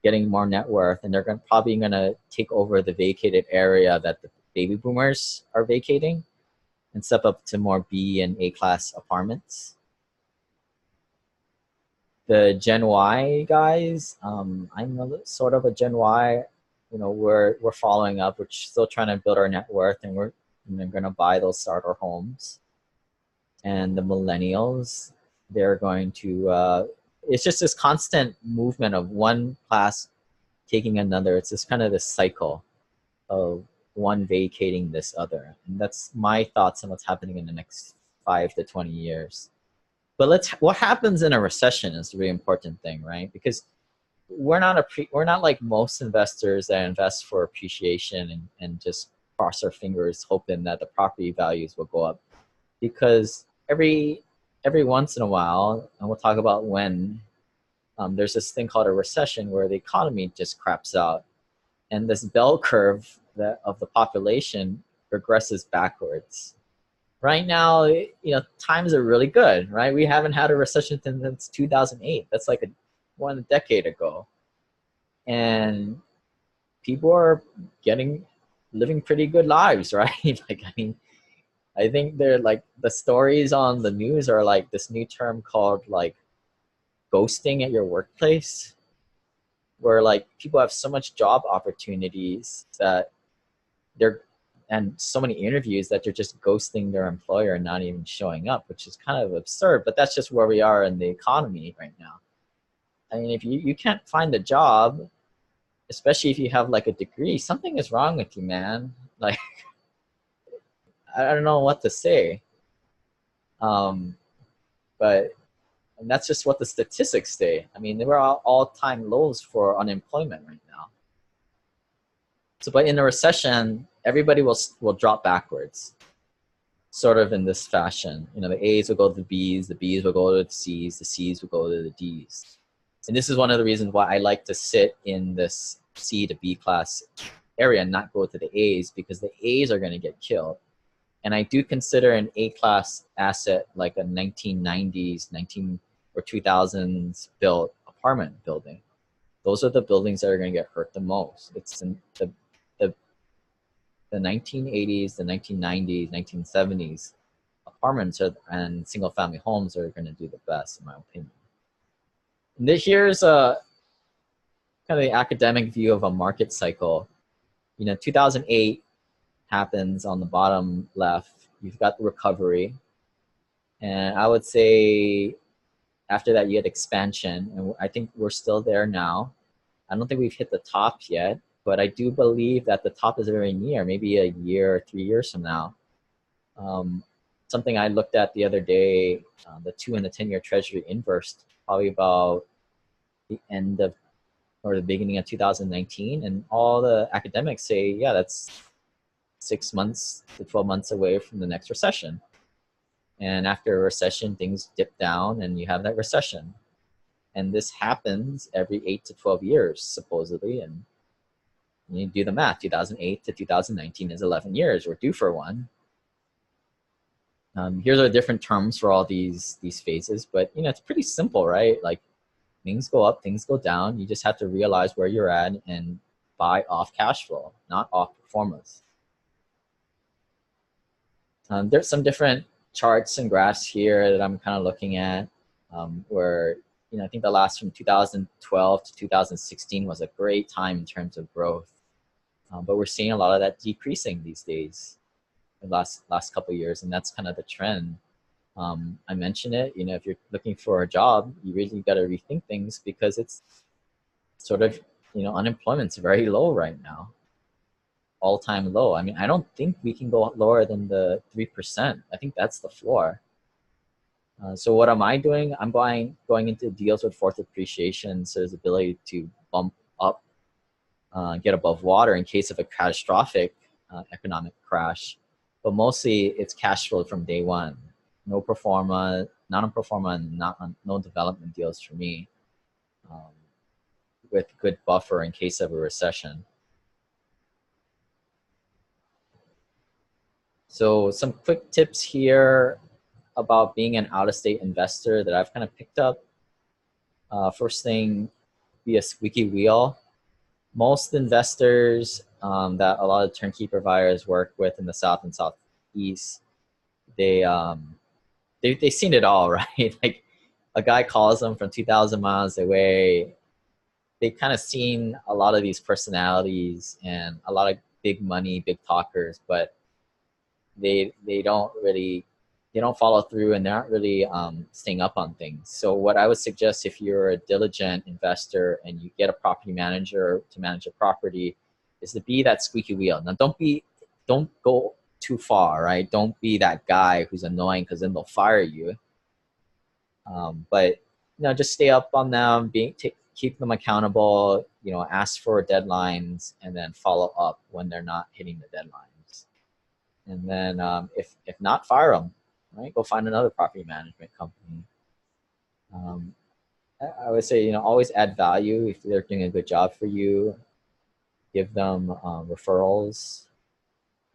getting more net worth, and they're probably going to take over the vacated area that the baby boomers are vacating and step up to more B and A class apartments. the Gen Y guys, I'm sort of a Gen Y. You know, we're following up. We're still trying to build our net worth, and we're going to buy those starter homes. And the millennials, they're going to. It's just this constant movement of one class taking another. It's just kind of this cycle of one vacating this other, and that's my thoughts on what's happening in the next 5 to 20 years. But what happens in a recession is the really important thing, right? Because we're not like most investors that invest for appreciation and just cross our fingers hoping that the property values will go up. Because every once in a while, and we'll talk about when, there's this thing called a recession where the economy just craps out, and this bell curve of the population regresses backwards. Right now, times are really good, right? We haven't had a recession since 2008. That's like one decade ago. And people are living pretty good lives, right? I think they're like, the stories on the news are like this new term called like ghosting at your workplace, where like people have so much job opportunities that and so many interviews that they're just ghosting their employer and not even showing up, which is kind of absurd, but that's just where we are in the economy right now. I mean, if you can't find a job, especially if you have like a degree, something is wrong with you, man. Like, I don't know what to say. But and that's just what the statistics say. I mean, we're all-time lows for unemployment right now. So, but in a recession, everybody will drop backwards, sort of in this fashion. The A's will go to the B's will go to the C's will go to the D's. And this is one of the reasons why I like to sit in this C to B class area and not go to the A's, because the A's are going to get killed. And I do consider an A-class asset like a 1990s, or 2000s built apartment building. Those are the buildings that are going to get hurt the most. It's in the 1980s, the 1990s, 1970s apartments and single-family homes are going to do the best, in my opinion. And here's a kind of the academic view of a market cycle. 2008 happens on the bottom left. You've got the recovery, and I would say after that you had expansion, and I think we're still there now. I don't think we've hit the top yet, but I do believe that the top is very near, maybe a year or 3 years from now. Something I looked at the other day, the 2 and the 10-year treasury inversed probably about the end of or the beginning of 2019, and all the academics say, yeah, that's 6 months to 12 months away from the next recession. And after a recession, things dip down and you have that recession. And this happens every 8 to 12 years, supposedly. And you do the math, 2008 to 2019 is 11 years. We're due for one. Here's our different terms for all these phases, but it's pretty simple, right? Like, things go up, things go down. You just have to realize where you're at and buy off cash flow, not off performance. There's some different charts and graphs here that I'm kind of looking at, where I think the last from 2012 to 2016 was a great time in terms of growth, but we're seeing a lot of that decreasing these days, the last couple of years, and that's kind of the trend. I mentioned it, if you're looking for a job, you really got to rethink things, because it's sort of, unemployment's very low right now, all-time low. I mean, I don't think we can go lower than the 3%. I think that's the floor. So what am I doing? I'm going into deals with fourth appreciation, so there's ability to bump up, get above water in case of a catastrophic economic crash. But mostly it's cash flow from day one. No pro forma, non-pro forma, and no development deals for me, with good buffer in case of a recession. So some quick tips here about being an out-of-state investor that I've kind of picked up. First thing, be a squeaky wheel. Most investors that a lot of turnkey providers work with in the South and Southeast, they've seen it all, right? Like, a guy calls them from 2,000 miles away. They've kind of seen a lot of these personalities and a lot of big money, big talkers, but they don't follow through, and they aren't really staying up on things. So what I would suggest, if you're a diligent investor and you get a property manager to manage a property, is to be that squeaky wheel. Now don't go too far, right? Don't be that guy who's annoying, because then they'll fire you. But just stay up on them, keep them accountable, ask for deadlines, and then follow up when they're not hitting the deadlines. And then if not, fire them, right? Go find another property management company. I would say, always add value. If they're doing a good job for you, give them referrals,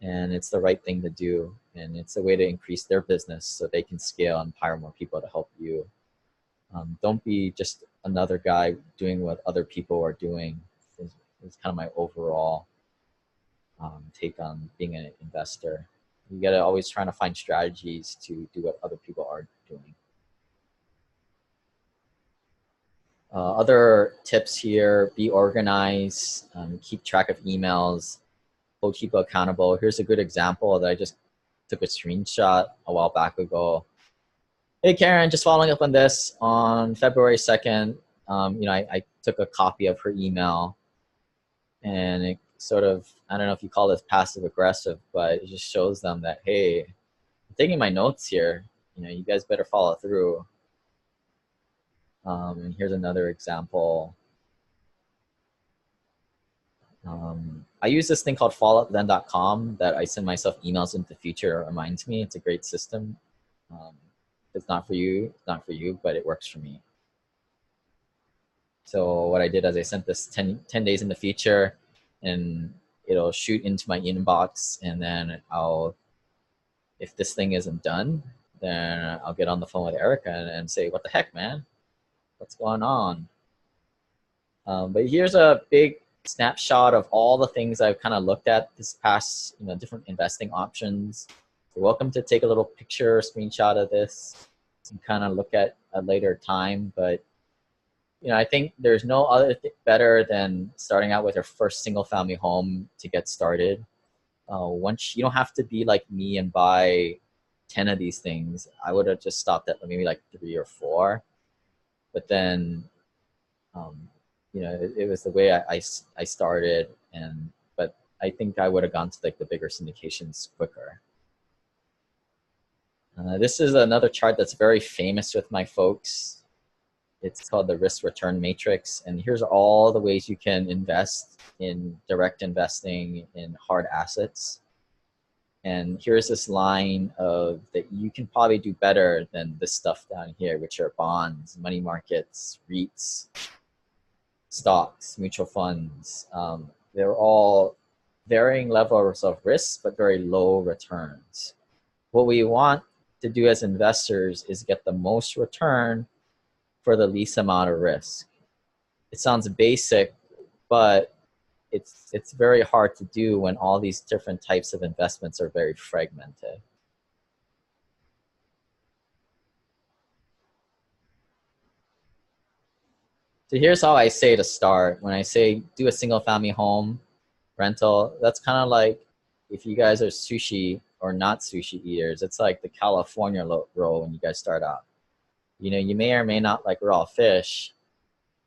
and it's the right thing to do. And it's a way to increase their business so they can scale and hire more people to help you. Don't be just another guy doing what other people are doing. It's kind of my overall take on being an investor. You got to always trying to find strategies to do what other people are doing. Other tips here: be organized, keep track of emails, hold people accountable. Here's a good example that I just took a screenshot a while back ago. Hey Karen, just following up on this. On February 2nd, I took a copy of her email, and it sort of, I don't know if you call this passive aggressive, but it just shows them that, hey, I'm taking my notes here. You guys better follow through. And here's another example. I use this thing called followupthen.com that I send myself emails into the future. It reminds me. It's a great system. It's not for you, but it works for me. So what I did is I sent this 10 days in the future, and it'll shoot into my inbox, and then if this thing isn't done, then I'll get on the phone with Erica and say, what the heck, man? What's going on? But here's a big snapshot of all the things I've kind of looked at this past, different investing options. You're welcome to take a little picture, screenshot of this, and kind of look at a later time. But I think there's no other better than starting out with your first single family home to get started. Once you don't have to be like me and buy 10 of these things. I would have just stopped at maybe like 3 or 4. But then, it was the way I started, but I think I would have gone to like the bigger syndications quicker. This is another chart that's very famous with my folks. It's called the risk return matrix. And here's all the ways you can invest in direct investing in hard assets. And here's this line of that you can probably do better than this stuff down here, which are bonds, money markets, REITs, stocks, mutual funds. They're all varying levels of risk, but very low returns. What we want to do as investors is get the most return for the least amount of risk. It sounds basic, but it's very hard to do when all these different types of investments are very fragmented. So here's how I say to start. When I say do a single family home rental, that's kind of like if you guys are sushi or not sushi eaters, it's like the California roll when you guys start out. You may or may not like raw fish,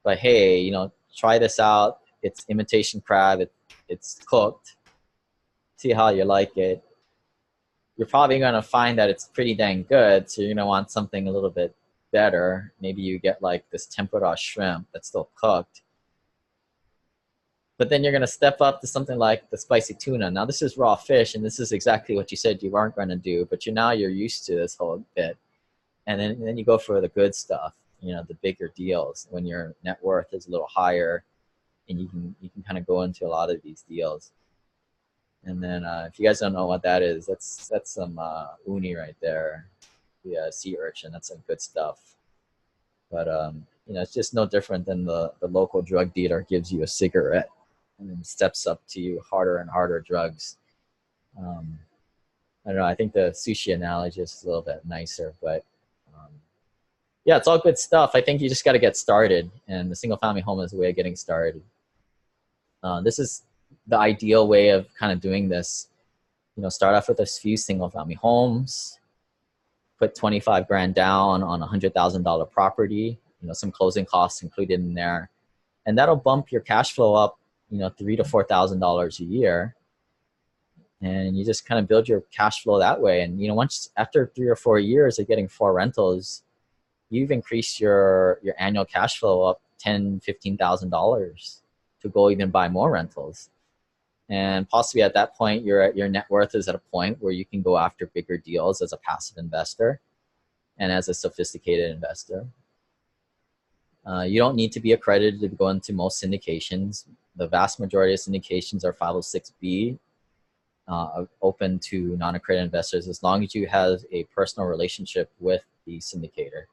but hey, try this out. It's imitation crab. It's cooked. See how you like it. You're probably going to find that it's pretty dang good, so you're going to want something a little bit better. Maybe you get like this tempura shrimp that's still cooked. But then you're going to step up to something like the spicy tuna. Now this is raw fish, and this is exactly what you said you weren't going to do, but you're used to this whole bit. And then you go for the good stuff, the bigger deals when your net worth is a little higher, and you can kind of go into a lot of these deals. And then if you guys don't know what that is, that's some uni right there, the sea urchin. That's some good stuff. But it's just no different than the local drug dealer gives you a cigarette and then steps up to you harder and harder drugs. I don't know. I think the sushi analogy is a little bit nicer, but Yeah, it's all good stuff. I think you just got to get started, and the single family home is a way of getting started. This is the ideal way of kind of doing this. You know, start off with a few single family homes, put 25 grand down on a $100,000 property, you know, some closing costs included in there. And that'll bump your cash flow up, you know, $3,000 to $4,000 a year. And you just kind of build your cash flow that way. And, you know, once after 3 or 4 years of getting 4 rentals, you've increased your annual cash flow up $10,000, $15,000 to go even buy more rentals. And possibly at that point, your net worth is at a point where you can go after bigger deals as a passive investor and as a sophisticated investor. You don't need to be accredited to go into most syndications. The vast majority of syndications are 506B, open to non-accredited investors, as long as you have a personal relationship with the syndicator.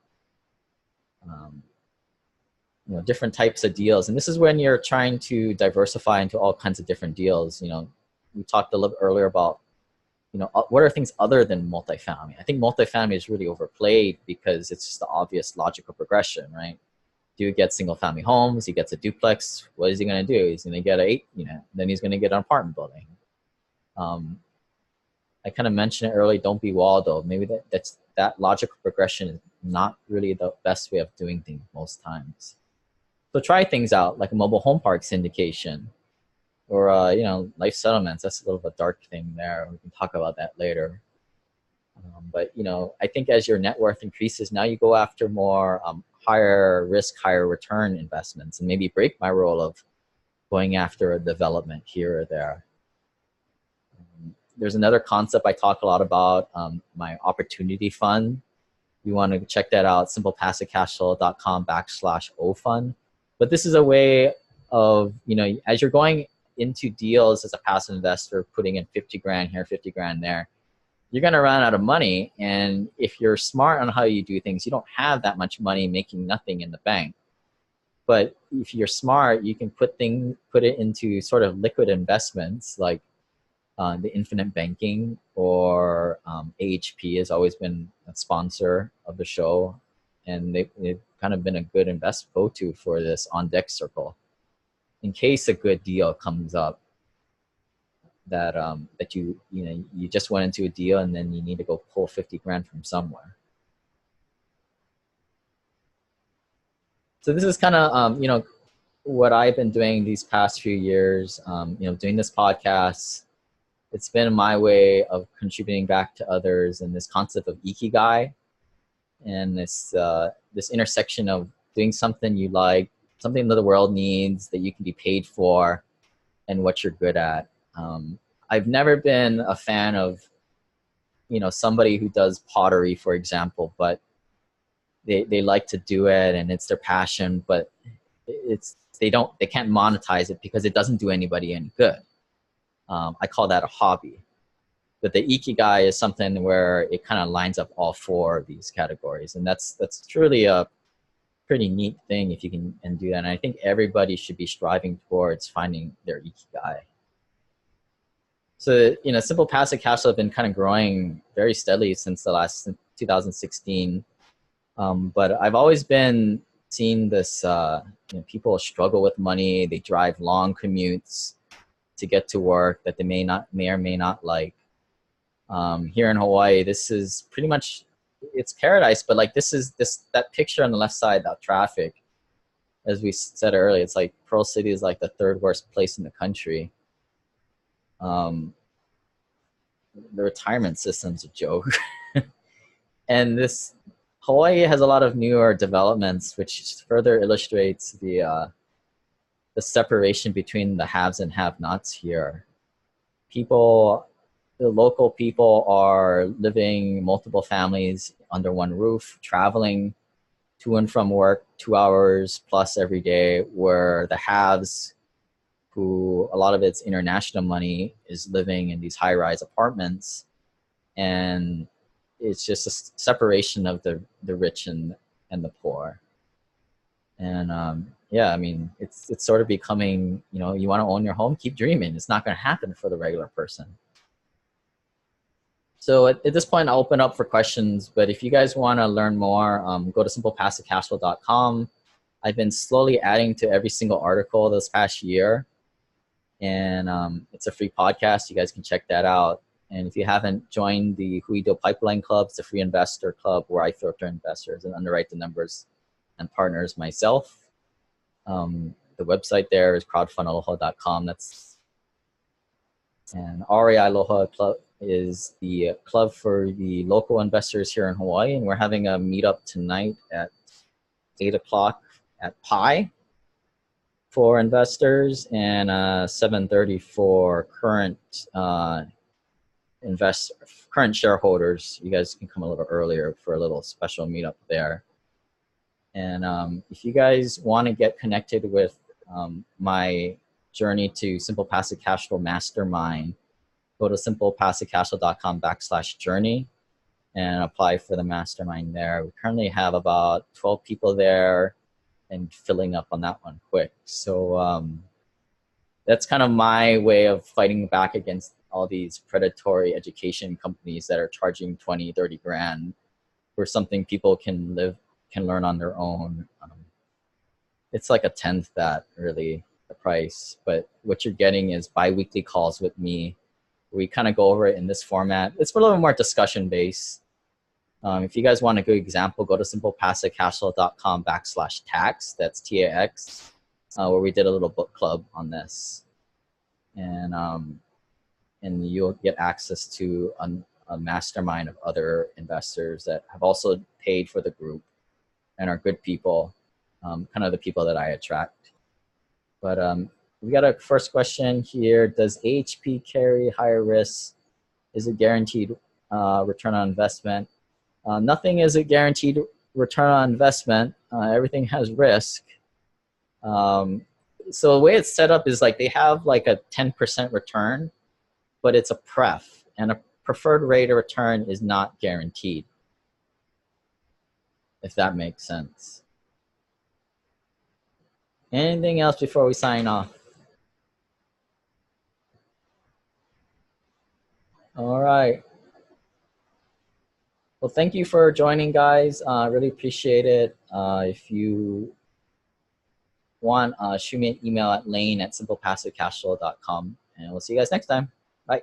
You know, different types of deals. And this is when you're trying to diversify into all kinds of different deals. You know, we talked a little bit earlier about, you know, what are things other than multifamily? I think multifamily is really overplayed because it's just the obvious logical progression, right? Dude gets single family homes, he gets a duplex. What is he going to do? He's going to get then he's going to get an apartment building. I kind of mentioned it earlier, don't be Waldo. Maybe that logical progression is not really the best way of doing things most times. So try things out, like a mobile home park syndication, or you know, life settlements. That's a little bit dark thing there. We can talk about that later. But you know, I think as your net worth increases, now you go after more higher risk, higher return investments, and maybe break my rule of going after a development here or there. There's another concept I talk a lot about, my opportunity fund. You want to check that out, SimplePassiveCashflow.com/OFund. But this is a way of, you know, as you're going into deals as a passive investor, putting in 50 grand here, 50 grand there, you're going to run out of money. And if you're smart on how you do things, you don't have that much money making nothing in the bank. But if you're smart, you can put it into sort of liquid investments like the infinite banking, or AHP has always been a sponsor of the show. And they've kind of been a good go-to for this on deck circle in case a good deal comes up that that you just went into a deal and then you need to go pull 50 grand from somewhere. So this is kind of you know, what I've been doing these past few years. You know, doing this podcast, it's been my way of contributing back to others, and this concept of ikigai, and this intersection of doing something you like, something that the world needs, that you can be paid for, and what you're good at. I've never been a fan of, you know, somebody who does pottery, for example, but they like to do it and it's their passion, but they can't monetize it because it doesn't do anybody any good. I call that a hobby. But the ikigai is something where it kind of lines up all 4 of these categories, and that's truly a pretty neat thing if you can do that. And I think everybody should be striving towards finding their ikigai. So, you know, Simple Passive Cashflow have been kind of growing very steadily since 2016. But I've always been seeing this, you know, people struggle with money. They drive long commutes to get to work that they may or may not like. Here in Hawaii, this is pretty much, it's paradise, but like that picture on the left side, that traffic, as we said earlier, it's like Pearl City is like the 3rd worst place in the country. The retirement system's a joke. And Hawaii has a lot of newer developments, which further illustrates the separation between the haves and have-nots here. The local people are living multiple families under one roof, traveling to and from work 2 hours plus every day, where the haves, who a lot of it's international money, is living in these high-rise apartments. And it's just a separation of the rich and the poor. And yeah, I mean, it's sort of becoming, you know, you want to own your home, keep dreaming. It's not going to happen for the regular person. So at this point, I'll open up for questions. But if you guys want to learn more, go to SimplePassiveCashflow.com. I've been slowly adding to every single article this past year. And it's a free podcast. You guys can check that out. And if you haven't joined the Huido Pipeline Club, it's a free investor club where I filter investors and underwrite the numbers and partners myself. The website there is crowdfundaloha.com. And REI Aloha Club is the club for the local investors here in Hawaii. And we're having a meetup tonight at 8 o'clock at Pi for investors, and 7:30 for current current shareholders. You guys can come a little earlier for a little special meetup there. And if you guys want to get connected with my journey to Simple Passive Cashflow Mastermind, go to simplepassivecashflow.com/journey and apply for the mastermind there. We currently have about 12 people there and filling up on that one quick. So that's kind of my way of fighting back against all these predatory education companies that are charging 20, 30 grand for something people can learn on their own. It's like a tenth that, really, the price. But what you're getting is bi-weekly calls with me. We kind of go over it in this format. It's a little more discussion based. If you guys want a good example, go to simplepassivecashflow.com/tax. That's TAX, where we did a little book club on this. And you'll get access to a mastermind of other investors that have also paid for the group and are good people, kind of the people that I attract. But we got a first question here. Does AHP carry higher risk? Is it guaranteed return on investment? Nothing is a guaranteed return on investment. Everything has risk. So the way it's set up is like they have like a 10% return, but it's a pref, and a preferred rate of return is not guaranteed, if that makes sense. Anything else before we sign off? All right. Well, thank you for joining, guys. Really appreciate it. If you want, shoot me an email at lane@simplepassivecashflow.com, and we'll see you guys next time. Bye.